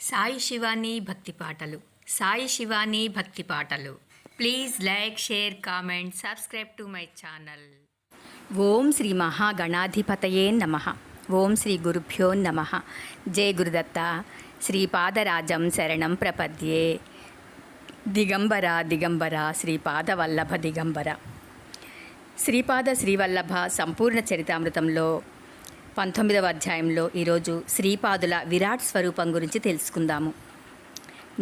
సాయి శివాని భక్తి పాటలు. సాయి శివాని భక్తి పాటలు. Please like, share, comment, subscribe to my channel. Om Shri మహాగణాధిపతయే నమః. ఓం శ్రీ గురుభ్యో నమః. జయ గురుదత్త. శ్రీపాదరాజం శరణం ప్రపద్యే. దిగంబర దిగంబర శ్రీపాదవల్లభ దిగంబర. శ్రీపాద శ్రీవల్లభ సంపూర్ణ చరితామృతంలో 19వ అధ్యాయంలో ఈరోజు శ్రీపాదుల విరాట్ స్వరూపం గురించి తెలుసుకుందాము.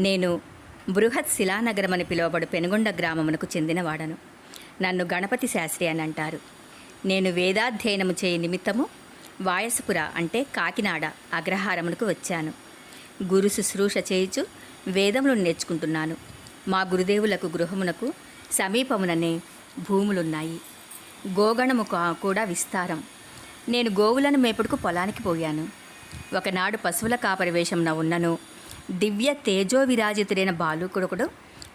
నేను బృహత్ శిలానగరం అని పిలువబడు పెనుగొండ గ్రామమునకు చెందినవాడను. నన్ను గణపతి శాస్త్రి అని అంటారు. నేను వేదాధ్యయనము చేయ నిమిత్తము వాయసుపుర అంటే కాకినాడ అగ్రహారమునకు వచ్చాను. గురు శుశ్రూష చేయుచు వేదములు నేర్చుకుంటున్నాను. మా గురుదేవులకు గృహమునకు సమీపముననే భూములున్నాయి. గోగణము కూడా విస్తారం. నేను గోవులను మేపుడుకు పొలానికి పోయాను. ఒకనాడు పశువుల కాపరివేషంన ఉన్నను దివ్య తేజో విరాజితుడైన బాలుకుడొకడు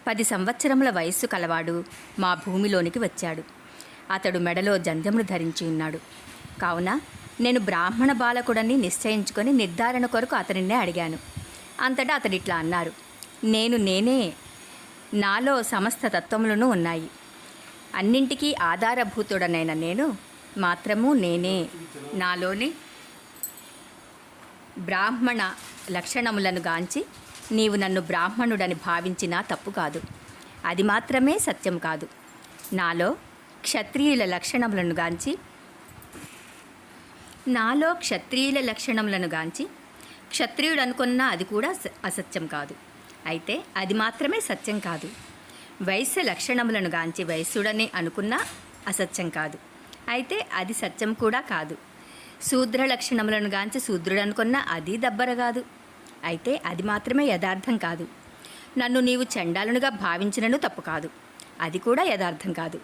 10 సంవత్సరముల వయస్సు కలవాడు మా భూమిలోనికి వచ్చాడు. అతడు మెడలో జంధ్యమును ధరించి ఉన్నాడు. కావున నేను బ్రాహ్మణ బాలకుడని నిశ్చయించుకొని నిర్ధారణ కొరకు అతనినే అడిగాను. అంతటా అతడిట్లా అన్నారు, నేనే, నాలో సమస్త తత్వములను ఉన్నాయి. అన్నింటికీ ఆధారభూతుడనైన నేను మాత్రము నేనే. నాలోని బ్రాహ్మణ లక్షణములను గాంచి నీవు నన్ను బ్రాహ్మణుడని భావించినా తప్పు కాదు. అది మాత్రమే సత్యం కాదు. నాలో క్షత్రియుల లక్షణములను గాంచి క్షత్రియుడు అనుకున్నా అది కూడా అసత్యం కాదు. అయితే అది మాత్రమే సత్యం కాదు. వైశ్య లక్షణములను గాంచి వైశ్యుడని అనుకున్నా అసత్యం కాదు. అయితే అది సత్యం కూడా కాదు. శూద్ర లక్షణములను గాంచి శూద్రుడు అనుకున్నా అది దబ్బర కాదు. అయితే అది మాత్రమే యథార్థం కాదు. నన్ను నీవు చండాలునిగా భావించినను తప్పు కాదు. అది కూడా యథార్థం కాదు.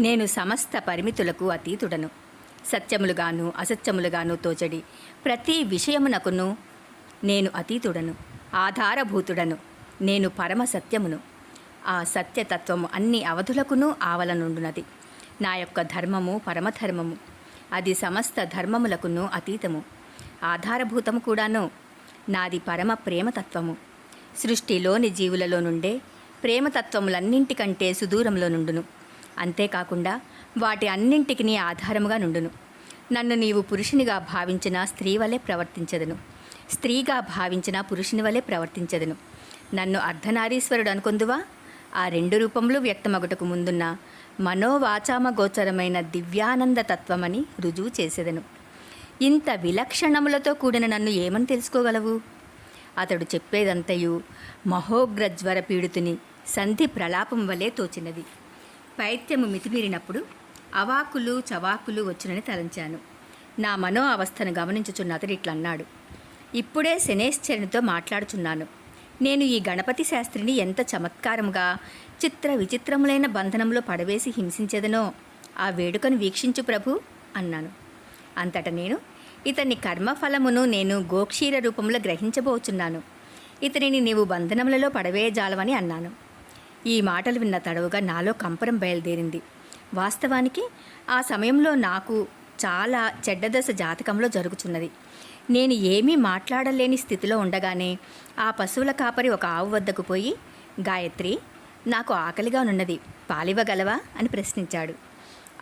నేను సమస్త పరిమితులకు అతీతుడను. సత్యములుగాను అసత్యములుగాను తోచడి ప్రతి విషయమునకును నేను అతీతుడను, ఆధారభూతుడను. నేను పరమ సత్యమును. ఆ సత్యతత్వము అన్ని అవధులకును ఆవలనుండునది. నా యొక్క ధర్మము పరమధర్మము. అది సమస్త ధర్మములకును అతీతము, ఆధారభూతము కూడాను. నాది పరమ ప్రేమతత్వము. సృష్టిలోని జీవులలో నుండే ప్రేమతత్వములన్నింటికంటే సుదూరంలో నుండును. అంతేకాకుండా వాటి అన్నింటికి ఆధారముగా నుండును. నన్ను నీవు పురుషునిగా భావించిన స్త్రీ వలె ప్రవర్తించదను, స్త్రీగా భావించిన పురుషుని వలె ప్రవర్తించదను. నన్ను అర్ధనారీశ్వరుడు అనుకొందువా? ఆ 2 రూపములు వ్యక్తమగుటకు ముందున్న మనోవాచామ గోచరమైన దివ్యానంద తత్వమని రుజువు చేసేదను. ఇంత విలక్షణములతో కూడిన నన్ను ఏమని తెలుసుకోగలవు? అతడు చెప్పేదంతయు మహోగ్రజ్వర పీడితుని సంధి ప్రలాపం వలె తోచినది. పైత్యము మితిమీరినప్పుడు అవాకులు చవాకులు వచ్చునని తలంచాను. నా మనో అవస్థను గమనించుచున్న అతడు ఇట్లన్నాడు, ఇప్పుడే శనేశ్వరునితో మాట్లాడుచున్నాను. నేను ఈ గణపతి శాస్త్రిని ఎంత చమత్కారముగా చిత్ర విచిత్రములైన బంధనంలో పడవేసి హింసించేదనో ఆ వేడుకను వీక్షించు ప్రభు అన్నాను. అంతట నేను ఇతని కర్మఫలమును నేను గోక్షీర రూపంలో గ్రహించబోచున్నాను. ఇతనిని నీవు బంధనములలో పడవేయజాలవని అన్నాను. ఈ మాటలు విన్న తడవుగా నాలో కంపరం బయలుదేరింది. వాస్తవానికి ఆ సమయంలో నాకు చాలా చెడ్డదశ జాతకంలో జరుగుతున్నది. నేను ఏమీ మాట్లాడలేని స్థితిలో ఉండగానే ఆ పశువుల కాపరి ఒక ఆవు వద్దకు పోయి, గాయత్రి, నాకు ఆకలిగా నున్నది, పాలివ్వగలవా అని ప్రశ్నించాడు.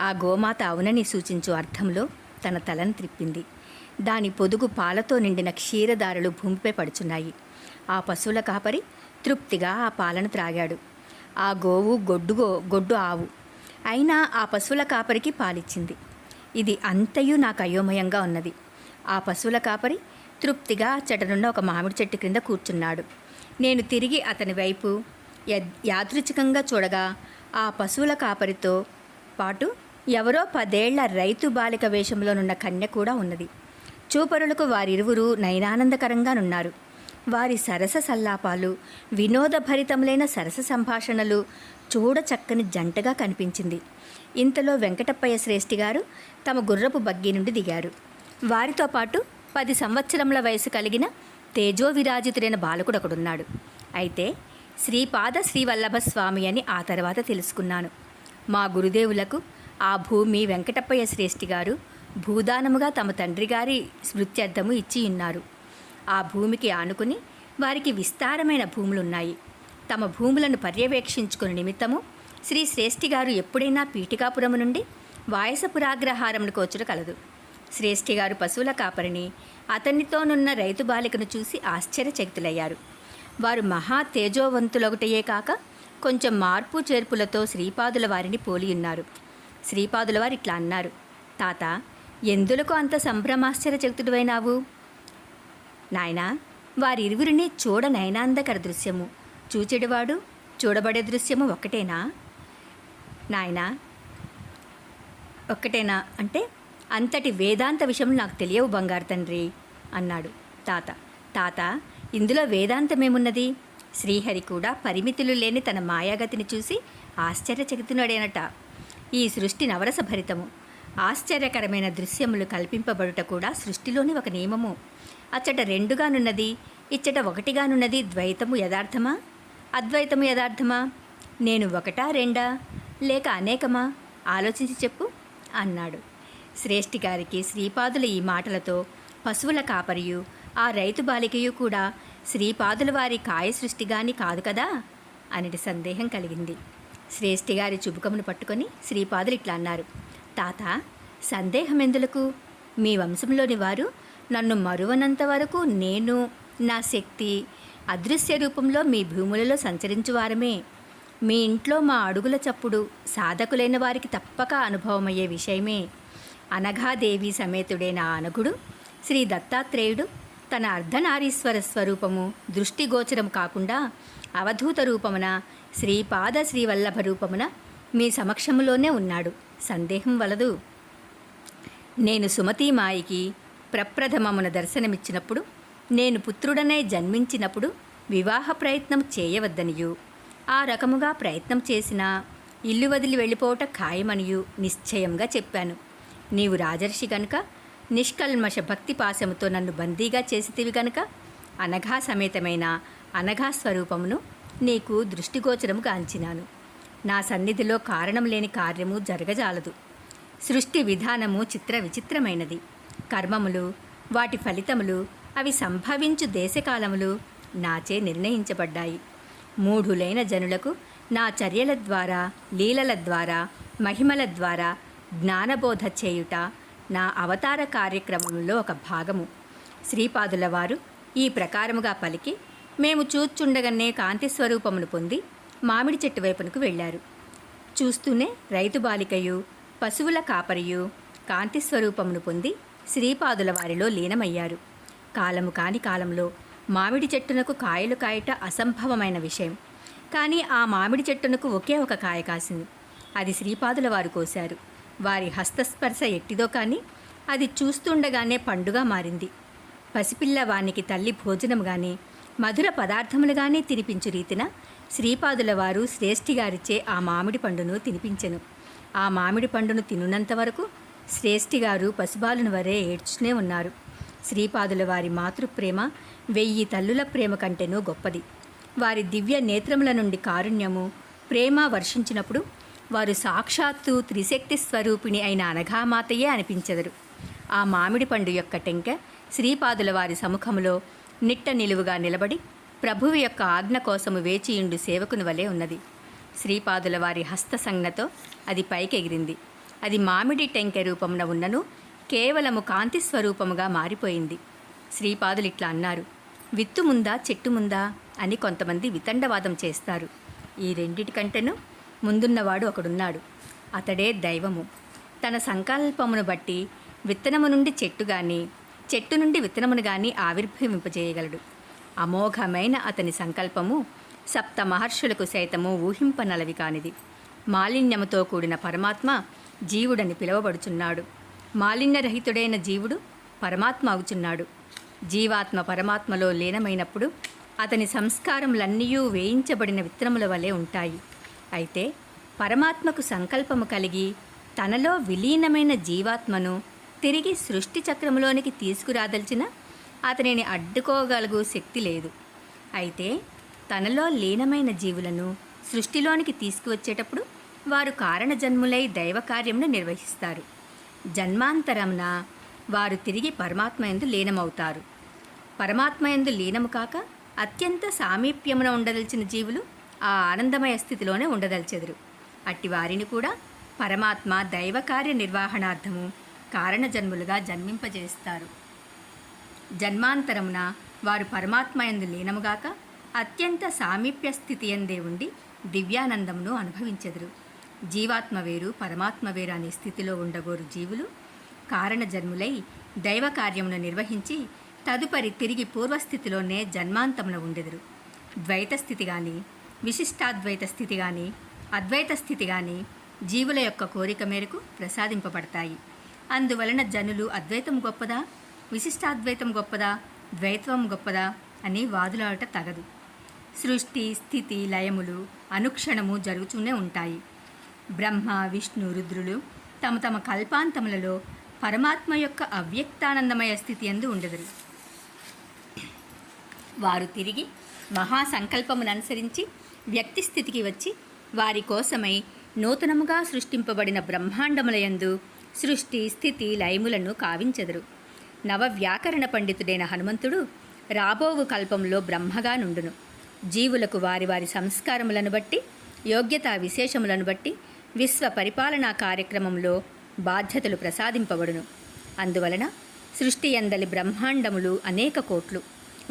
ఆ గోమాత అవునని సూచించు అర్థంలో తన తలను త్రిప్పింది. దాని పొదుగు పాలతో నిండిన క్షీరదారులు భూమిపై పడుచున్నాయి. ఆ పశువుల కాపరి తృప్తిగా ఆ పాలను త్రాగాడు. ఆ గోవు గొడ్డు ఆవు అయినా ఆ పశువుల కాపరికి పాలిచ్చింది. ఇది అంతయు నాకు అయోమయంగా ఉన్నది. ఆ పశువుల కాపరి తృప్తిగా అచ్చటనున్న ఒక మామిడి చెట్టు క్రింద కూర్చున్నాడు. నేను తిరిగి అతని వైపు యాదృచ్ఛికంగా చూడగా ఆ పశువుల కాపరితో పాటు ఎవరో 10 ఏళ్ల రైతు బాలిక వేషంలోనున్న కన్య కూడా ఉన్నది. చూపరులకు వారిరువురు నయనానందకరంగానున్నారు. వారి సరస సల్లాపాలు, వినోదభరితములైన సరస సంభాషణలు చూడచక్కని జంటగా కనిపించింది. ఇంతలో వెంకటప్పయ్య శ్రేష్ఠి గారు తమ గుర్రపు బగ్గీ నుండి దిగారు. వారితో పాటు 10 సంవత్సరముల వయసు కలిగిన తేజో విరాజితుడైన బాలకుడొకడున్నాడు. అయితే శ్రీపాద శ్రీవల్లభ స్వామి అని ఆ తర్వాత తెలుసుకున్నాను. మా గురుదేవులకు ఆ భూమి వెంకటప్పయ్య శ్రేష్ఠి గారు భూదానముగా తమ తండ్రి గారి స్మృత్యర్థము ఇచ్చి ఉన్నారు. ఆ భూమికి ఆనుకుని వారికి విస్తారమైన భూములున్నాయి. తమ భూములను పర్యవేక్షించుకునే నిమిత్తము శ్రీ శ్రేష్ఠి గారు ఎప్పుడైనా పీఠికాపురము నుండి వాయసపురాగ్రహారమునకు వచ్చుట కలదు. శ్రేష్ఠి గారు పశువుల కాపరిని అతనితోనున్న రైతు బాలికను చూసి ఆశ్చర్యచకితులయ్యారు. వారు మహా తేజోవంతులొకటయే కాక కొంచెం మార్పు చేర్పులతో శ్రీపాదుల వారిని పోలియున్నారు. శ్రీపాదుల వారు ఇట్లా అన్నారు: తాత, ఎందులకు అంత సంభ్రమాశ్చర్యచకితుడివైనావు? నాయనా, వారిరువురిని చూడనైనాందకర దృశ్యము, చూచెడువాడు చూడబడే దృశ్యము ఒక్కటేనా? నాయనా, ఒక్కటేనా అంటే అంతటి వేదాంత విషయం నాకు తెలియవు బంగారు తండ్రి అన్నాడు. తాత, ఇందులో వేదాంతమేమున్నది? శ్రీహరి కూడా పరిమితులు లేని తన మాయాగతిని చూసి ఆశ్చర్యచకితుడేనట. ఈ సృష్టి నవరస భరితము. ఆశ్చర్యకరమైన దృశ్యములు కల్పింపబడుట కూడా సృష్టిలోని ఒక నియమము. అచ్చట రెండుగానున్నది, ఇచ్చట ఒకటిగానున్నది ద్వైతము యథార్థమా, అద్వైతము యథార్థమా? నేను ఒకటా, రెండా, లేక అనేకమా? ఆలోచించి చెప్పు అన్నాడు. శ్రేష్ఠి గారికి శ్రీపాదుల ఈ మాటలతో పశువుల కాపరియు ఆ రైతు బాలికయు కూడా శ్రీపాదుల వారి కాయ సృష్టిగాని కాదు కదా అనిటి సందేహం కలిగింది. శ్రేష్ఠి గారి చుబుకమును పట్టుకొని శ్రీపాదులు ఇట్లా అన్నారు: తాత, సందేహం ఎందులకు? మీ వంశంలోని వారు నన్ను మరువనంత వరకు నేను, నా శక్తి అదృశ్య రూపంలో మీ భూములలో సంచరించువారమే. మీ ఇంట్లో మా అడుగుల చప్పుడు సాధకులైన వారికి తప్పక అనుభవమయ్యే విషయమే. అనఘాదేవి సమేతుడైన అనగుడు శ్రీ దత్తాత్రేయుడు తన అర్ధనారీశ్వర స్వరూపము దృష్టిగోచరం కాకుండా అవధూత రూపమున శ్రీపాద శ్రీవల్లభ రూపమున మీ సమక్షములోనే ఉన్నాడు. సందేహం వలదు. నేను సుమతీమాయికి ప్రప్రథమమున దర్శనమిచ్చినప్పుడు, నేను పుత్రుడనే జన్మించినప్పుడు వివాహ ప్రయత్నం చేయవద్దనియు, ఆ రకముగా ప్రయత్నం చేసినా ఇల్లు వదిలి వెళ్ళిపోవట ఖాయమనియు నిశ్చయంగా చెప్పాను. నీవు రాజర్షి గనుక నిష్కల్మష భక్తి పాశముతో నన్ను బందీగా చేసితివి గనుక అనఘా సమేతమైన అనఘా స్వరూపమును నీకు దృష్టిగోచరము గాంచినాను. నా సన్నిధిలో కారణం లేని కార్యము జరగజాలదు. సృష్టి విధానము చిత్ర విచిత్రమైనది. కర్మములు, వాటి ఫలితములు, అవి సంభవించు దేశకాలములు నాచే నిర్ణయించబడ్డాయి. మూఢులైన జనులకు నా చర్యల ద్వారా, లీలల ద్వారా, మహిమల ద్వారా జ్ఞానబోధ చేయుట నా అవతార కార్యక్రమంలో ఒక భాగము. శ్రీపాదుల వారు ఈ ప్రకారముగా పలికి మేము చూచుండగానే కాంతి స్వరూపమును పొంది మామిడి చెట్టు వైపునకు వెళ్ళారు. చూస్తూనే రైతు బాలికయు పశువుల కాపరియు కాంతి స్వరూపమును పొంది శ్రీపాదుల వారిలో లీనమయ్యారు. కాలము కాని కాలంలో మామిడి చెట్టునకు కాయలు కాయట అసంభవమైన విషయం. కానీ ఆ మామిడి చెట్టునకు ఒకే ఒక కాయ కాసింది. అది శ్రీపాదుల వారు కోశారు. వారి హస్తస్పర్శ ఎట్టిదో కానీ అది చూస్తుండగానే పండుగా మారింది. పసిపిల్ల వానికి తల్లి భోజనం కానీ మధుర పదార్థములు కానీ తినిపించు రీతిన శ్రీపాదుల వారు శ్రేష్ఠి గారిచే ఆ మామిడి పండును తినిపించెను. ఆ మామిడి పండును తినున్నంత వరకు శ్రేష్ఠి గారు పశుబాలుని వరే ఏడ్చునే ఉన్నారు. శ్రీపాదుల వారి మాతృప్రేమ 1000 తల్లుల ప్రేమ కంటేనూ గొప్పది. వారి దివ్య నేత్రముల నుండి కారుణ్యము, ప్రేమ వర్షించినప్పుడు వారు సాక్షాత్తు త్రిశక్తి స్వరూపిణి అయిన అనఘామాతయే అనిపించెదరు. ఆ మామిడి పండు యొక్క టెంక శ్రీపాదుల వారి సముఖములో నిట్ట నిలువుగా నిలబడి ప్రభువు యొక్క ఆజ్ఞ కోసము వేచియుండు సేవకుని వలె ఉన్నది. శ్రీపాదుల వారి హస్త సంజ్ఞతో అది పైకెగిరింది. అది మామిడి టెంకె రూపమున ఉన్నను కేవలము కాంతి స్వరూపముగా మారిపోయింది. శ్రీపాదులు ఇట్లా అన్నారు: విత్తు ముందా చెట్టు ముందా అని కొంతమంది వితండవాదం చేస్తారు. ఈ రెండిటికంటేనూ ముందున్నవాడు ఒకడున్నాడు. అతడే దైవము. తన సంకల్పమును బట్టి విత్తనము నుండి చెట్టు కానీ, చెట్టు నుండి విత్తనమును కానీ ఆవిర్భవింపజేయగలడు. అమోఘమైన అతని సంకల్పము సప్త మహర్షులకు సైతము ఊహింపనలవి కానిది. మాలిన్యముతో కూడిన పరమాత్మ జీవుడని పిలువబడుచున్నాడు. మాలిన్యరహితుడైన జీవుడు పరమాత్మ అవుచున్నాడు. జీవాత్మ పరమాత్మలో లీనమైనప్పుడు అతని సంస్కారములన్నీయూ వేయించబడిన విత్తనముల వలె ఉంటాయి. అయితే పరమాత్మకు సంకల్పము కలిగి తనలో విలీనమైన జీవాత్మను తిరిగి సృష్టి చక్రములోనికి తీసుకురాదల్చిన అతనిని అడ్డుకోగలుగు శక్తి లేదు. అయితే తనలో లీనమైన జీవులను సృష్టిలోనికి తీసుకువచ్చేటప్పుడు వారు కారణజన్ములై దైవకార్యమును నిర్వహిస్తారు. జన్మాంతరమున వారు తిరిగి పరమాత్మయందు లీనమవుతారు. పరమాత్మయందు లీనము కాక అత్యంత సామీప్యమున ఉండదలిచిన జీవులు ఆ ఆనందమయ స్థితిలోనే ఉండదలిచెదరు. అట్టి వారిని కూడా పరమాత్మ దైవ కార్య నిర్వహణార్థము కారణజన్ములుగా జన్మింపజేస్తారు. జన్మాంతరమున వారు పరమాత్మయందు లీనముగాక అత్యంత సామీప్య స్థితి ఎందే ఉండి దివ్యానందమును అనుభవించెదరు. జీవాత్మ వేరు పరమాత్మ వేరు అనే స్థితిలో ఉండగోరు జీవులు కారణజన్ములై దైవ కార్యమును నిర్వహించి తదుపరి తిరిగి పూర్వస్థితిలోనే జన్మాంతమున ఉండెదరు. ద్వైత స్థితి కానీ విశిష్టాద్వైత స్థితి కానీ అద్వైత స్థితి కానీ జీవుల యొక్క కోరిక మేరకు ప్రసాదింపబడతాయి. అందువలన జనులు అద్వైతం గొప్పదా, విశిష్టాద్వైతం గొప్పదా, ద్వైత్వం గొప్పదా అని వాదులాడట తగదు. సృష్టి స్థితి లయములు అనుక్షణము జరుగుతూనే ఉంటాయి. బ్రహ్మ విష్ణు రుద్రులు తమ తమ కల్పాంతములలో పరమాత్మ యొక్క అవ్యక్తానందమయ స్థితి యందు ఉండెదరు. వారు తిరిగి మహాసంకల్పముననుసరించి వ్యక్తి స్థితికి వచ్చి వారి కోసమై నూతనముగా సృష్టింపబడిన బ్రహ్మాండములయందు సృష్టి స్థితి లయములను కావించెదరు. నవవ్యాకరణ పండితుడైన హనుమంతుడు రాబోవు కల్పంలో బ్రహ్మగా నుండును. జీవులకు వారి వారి సంస్కారములను బట్టి యోగ్యతా విశేషములను బట్టి విశ్వ పరిపాలనా కార్యక్రమంలో బాధ్యతలు ప్రసాదింపబడును. అందువలన సృష్టి యందలి బ్రహ్మాండములు అనేక కోట్లు,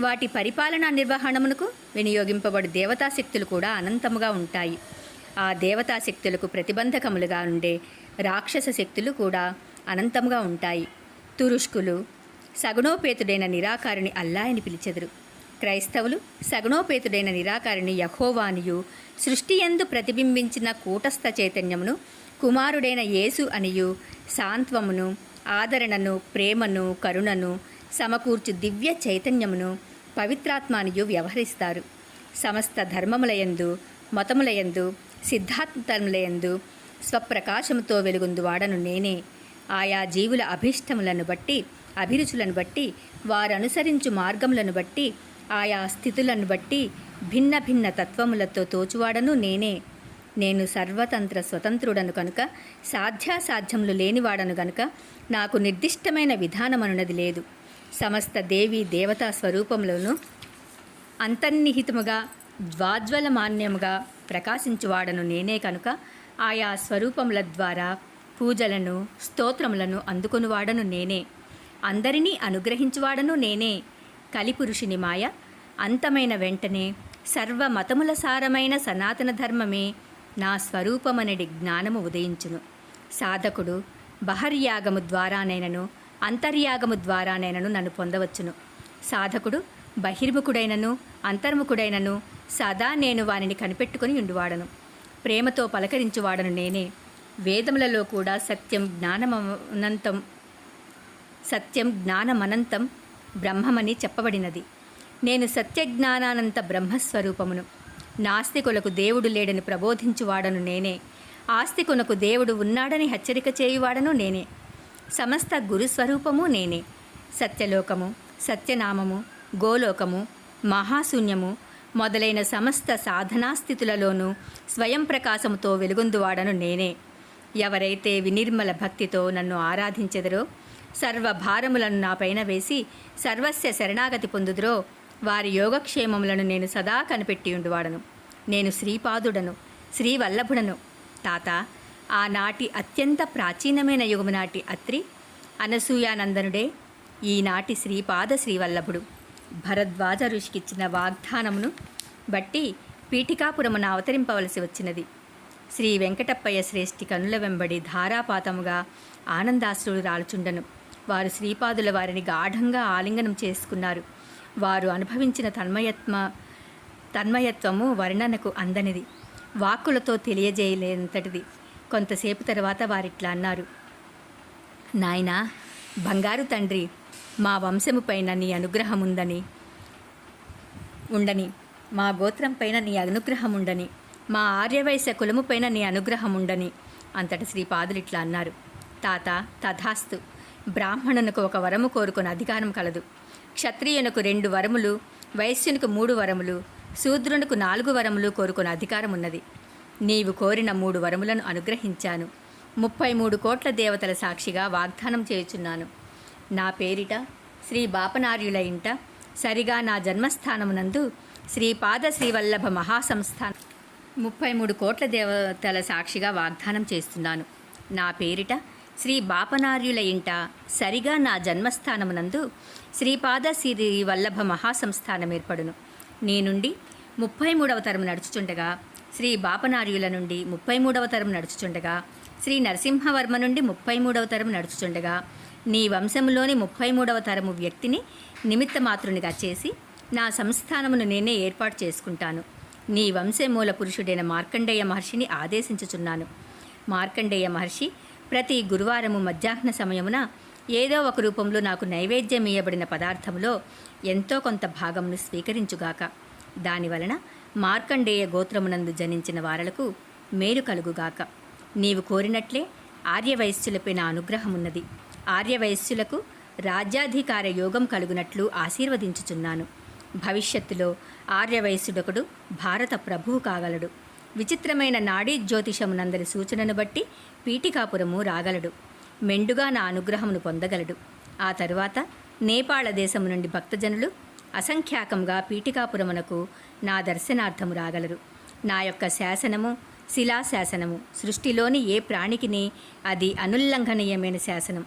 వాటి పరిపాలనా నిర్వహణమునకు వినియోగింపబడు దేవతాశక్తులు కూడా అనంతముగా ఉంటాయి. ఆ దేవతాశక్తులకు ప్రతిబంధకములుగా ఉండే రాక్షస శక్తులు కూడా అనంతముగా ఉంటాయి. తురుష్కులు సగుణోపేతుడైన నిరాకారిని అల్లా అని పిలిచెదరు. క్రైస్తవులు సగుణోపేతుడైన నిరాకారిని యెహోవానియు, సృష్టియందు ప్రతిబింబించిన కూటస్థ చైతన్యమును కుమారుడైన యేసు అనియు, సాంత్వమును ఆదరణను ప్రేమను కరుణను సమకూర్చు దివ్య చైతన్యమును పవిత్రాత్మానియు వ్యవహరిస్తారు. సమస్త ధర్మములయందు మతములయందు సిద్ధాంతములయందు స్వప్రకాశముతో వెలుగొందు వాడను నేనే. ఆయా జీవుల అభీష్టములను బట్టి అభిరుచులను బట్టి వారు అనుసరించు మార్గములను బట్టి ఆయా స్థితులను బట్టి భిన్న భిన్న తత్వములతో తోచువాడను నేనే. నేను సర్వతంత్ర స్వతంత్రుడను కనుక సాధ్యాసాధ్యములు లేనివాడను గనుక నాకు నిర్దిష్టమైన విధానమనున్నది లేదు. సమస్త దేవీ దేవతా స్వరూపములను అంతర్నిహితముగా జ్వాజ్వలమాన్యముగా ప్రకాశించువాడను నేనే కనుక ఆయా స్వరూపముల ద్వారా పూజలను స్తోత్రములను అందుకొనువాడను నేనే. అందరినీ అనుగ్రహించువాడను నేనే. కలిపురుషుని మాయ అంతమైన వెంటనే సర్వమతముల సారమైన సనాతన ధర్మమే నా స్వరూపమనడి జ్ఞానము ఉదయించును. సాధకుడు బహర్యాగము ద్వారానైనను అంతర్యాగము ద్వారానైనను నన్ను పొందవచ్చును. సాధకుడు బహిర్ముఖుడైనను అంతర్ముఖుడైనను సదా నేను వానిని కనిపెట్టుకుని ఉండువాడను. ప్రేమతో పలకరించువాడను నేనే. వేదములలో కూడా సత్యం జ్ఞానమనంతం బ్రహ్మమని చెప్పబడినది. నేను సత్యజ్ఞానానంత బ్రహ్మస్వరూపమును. నాస్తికులకు దేవుడు లేడని ప్రబోధించువాడను నేనే. ఆస్తికునకు దేవుడు ఉన్నాడని హెచ్చరిక చేయువాడను నేనే. సమస్త గురుస్వరూపము నేనే. సత్యలోకము, సత్యనామము, గోలోకము, మహాశూన్యము మొదలైన సమస్త సాధనాస్థితులలోనూ స్వయం ప్రకాశముతో వెలుగొందువాడను నేనే. ఎవరైతే వినిర్మల భక్తితో నన్ను ఆరాధించెదరో, సర్వభారములను నాపైన వేసి సర్వస్య శరణాగతి పొందుదురో వారి యోగక్షేమములను నేను సదా కనిపెట్టియుండువాడను. నేను శ్రీపాదుడను, శ్రీవల్లభుడను. తాత, ఆనాటి అత్యంత ప్రాచీనమైన యుగము నాటి అత్రి అనసూయానందనుడే ఈనాటి శ్రీపాద శ్రీవల్లభుడు. భరద్వాజ ఋషికిచ్చిన వాగ్దానమును బట్టి పీఠికాపురమున అవతరింపవలసి వచ్చినది. శ్రీ వెంకటప్పయ్య శ్రేష్ఠి కనుల వెంబడి ధారాపాతముగా ఆనందాశ్రులు రాలుచుండను. వారు శ్రీపాదుల వారిని గాఢంగా ఆలింగనం చేసుకున్నారు. వారు అనుభవించిన తన్మయత్వము వర్ణనకు అందనిది, వాక్కులతో తెలియజేయలేంతటిది. కొంతసేపు తర్వాత వారిట్లా అన్నారు: నాయనా, బంగారు తండ్రి, మా వంశముపైన నీ అనుగ్రహం ఉండని, మా గోత్రంపైన నీ అనుగ్రహం ఉండని, మా ఆర్యవైశ్య కులముపైన నీ అనుగ్రహం ఉండని. అంతట శ్రీపాదులిట్లా అన్నారు: తాత, తథాస్తు. బ్రాహ్మణునకు ఒక వరము కోరుకుని అధికారం కలదు. క్షత్రియునకు 2 వరములు, వైశ్యునికి 3 వరములు, శూద్రునికి 4 వరములు కోరుకుని అధికారం ఉన్నది. నీవు కోరిన 3 వరములను అనుగ్రహించాను. 33 కోట్ల దేవతల సాక్షిగా వాగ్దానం చేయుచున్నాను. నా పేరిట శ్రీ బాపనార్యుల ఇంట సరిగా నా జన్మస్థానమునందు శ్రీపాద శ్రీవల్లభ మహాసంస్థానం 33 కోట్ల దేవతల సాక్షిగా వాగ్దానం చేస్తున్నాను. నా పేరిట శ్రీ బాపనార్యుల ఇంట సరిగా నా జన్మస్థానమునందు శ్రీపాద శ్రీ వల్లభ మహాసంస్థానం ఏర్పడును. నీ నుండి 33వ తరం నడుచుచుండగా, శ్రీ బాపనార్యుల నుండి 33వ తరం నడుచుచుండగా, శ్రీ నరసింహవర్మ నుండి 33వ తరం నడుచుచుండగా, నీ వంశములోని 33వ తరము వ్యక్తిని నిమిత్తమాత్రునిగా చేసి నా సంస్థానమును నేనే ఏర్పాటు చేసుకుంటాను. నీ వంశే మూల పురుషుడైన మార్కండేయ మహర్షిని ఆదేశించుచున్నాను. మార్కండేయ మహర్షి ప్రతి గురువారము మధ్యాహ్న సమయమున ఏదో ఒక రూపంలో నాకు నైవేద్యం ఇయ్యబడిన పదార్థములో ఎంతో కొంత భాగమును స్వీకరించుగాక. దానివలన మార్కండేయ గోత్రమునందు జనించిన వారలకు మేలు కలుగుగాక. నీవు కోరినట్లే ఆర్యవైశ్యులపై నా అనుగ్రహమున్నది. ఆర్యవైశ్యులకు రాజ్యాధికార యోగం కలుగునట్లు ఆశీర్వదించుచున్నాను. భవిష్యత్తులో ఆర్యవైశ్యుడొకడు భారత ప్రభువు కాగలడు. విచిత్రమైన నాడీ జ్యోతిషమునందరి సూచనను బట్టి పీఠికాపురము రాగలడు. మెండుగా నా అనుగ్రహమును పొందగలడు. ఆ తరువాత నేపాళ దేశము నుండి భక్తజనులు అసంఖ్యాకంగా పీఠికాపురమునకు నా దర్శనార్థము రాగలరు. నా యొక్క శాసనము శిలాశాసనము, సృష్టిలోని ఏ ప్రాణికిని అది అనుల్లంఘనీయమైన శాసనం.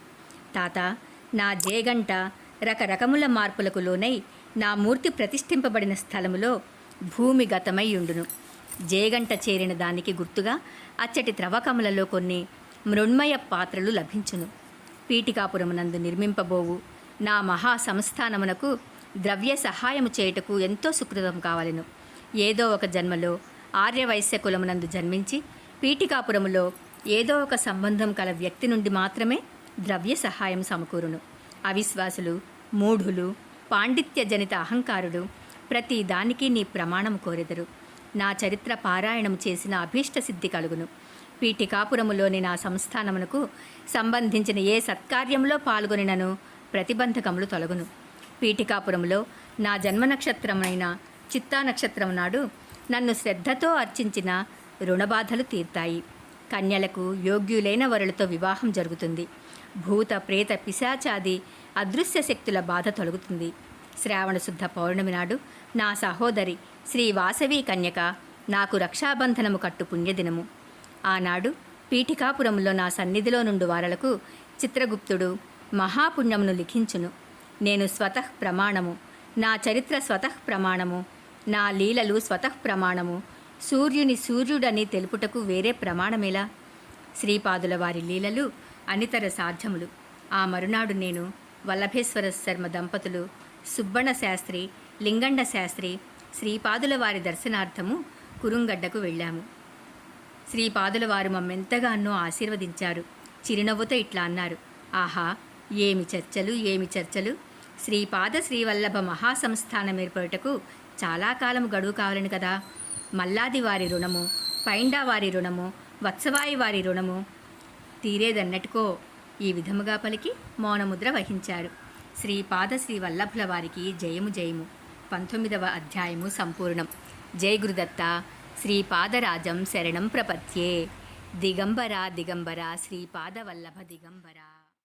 తాత, నా జేగంట రకరకముల మార్పులకు లోనై నా మూర్తి ప్రతిష్ఠింపబడిన స్థలములో భూమి గతమై ఉండును. జేగంట చేరిన దానికి గుర్తుగా అచ్చటి త్రవకములలో కొన్ని మృణ్మయ పాత్రలు లభించును. పీఠికాపురమునందు నిర్మింపబోవు నా మహా సంస్థానమునకు ద్రవ్య సహాయము చేయుటకు ఎంతో సుకృతం కావలెను. ఏదో ఒక జన్మలో ఆర్యవైశ్య కులమునందు జన్మించి పీఠికాపురములో ఏదో ఒక సంబంధం కల వ్యక్తి నుండి మాత్రమే ద్రవ్య సహాయం సమకూరును. అవిశ్వాసులు, మూఢులు, పాండిత్య జనిత అహంకారుడు ప్రతి దానికి నీ ప్రమాణము కోరెదరు. నా చరిత్ర పారాయణం చేసిన అభీష్ట సిద్ధి కలుగును. పీఠికాపురములోని నా సంస్థానమునకు సంబంధించిన ఏ సత్కార్యంలో పాల్గొనినను ప్రతిబంధకములు తొలగును. పీఠికాపురములో నా జన్మ నక్షత్రమైన చిత్తా నక్షత్రం నాడు నన్ను శ్రద్ధతో అర్చించిన రుణబాధలు తీర్తాయి. కన్యలకు యోగ్యులైన వరులతో వివాహం జరుగుతుంది. భూత ప్రేత పిశాచాది అదృశ్య శక్తుల బాధ తొలగుతుంది. శ్రావణ శుద్ధ పౌర్ణమి నాడు నా సహోదరి శ్రీ వాసవి కన్యక నాకు రక్షాబంధనము కట్టు పుణ్యదినము. ఆనాడు పీఠికాపురంలో నా సన్నిధిలో నుండి వారలకు చిత్రగుప్తుడు మహాపుణ్యమును లిఖించును. నేను స్వతః ప్రమాణము, నా చరిత్ర స్వతః ప్రమాణము, నా లీలలు స్వతః ప్రమాణము. సూర్యుని సూర్యుడని తెలుపుటకు వేరే ప్రమాణమేలా? శ్రీపాదుల వారి లీలలు అనితర సాధ్యములు. ఆ మరునాడు నేను, వల్లభేశ్వర శర్మ దంపతులు, సుబ్బణ శాస్త్రి, లింగండ శాస్త్రి శ్రీపాదుల వారి దర్శనార్థము కురుంగడ్డకు వెళ్ళాము. శ్రీపాదుల వారు మమ్మెంతగానో ఆశీర్వదించారు. చిరునవ్వుతో ఇట్లా అన్నారు, ఆహా, ఏమి చర్చలు, ఏమి చర్చలు! శ్రీపాద శ్రీవల్లభ మహాసంస్థానం ఏర్పడుటకు చాలా కాలం గడువు కావాలని కదా. మల్లాది వారి రుణము, పైండా వారి రుణము, వత్సవాయి వారి రుణము తీరేదన్నట్టుకో ఈ విధముగా పలికి మౌనముద్ర వహించారు. శ్రీపాద శ్రీ వల్లభుల వారికి జయము జయము. 19వ అధ్యాయము సంపూర్ణం. జై గురుదత్త. శ్రీపాదరాజం శరణం ప్రపత్యే. దిగంబర దిగంబర శ్రీపాద వల్లభ దిగంబర.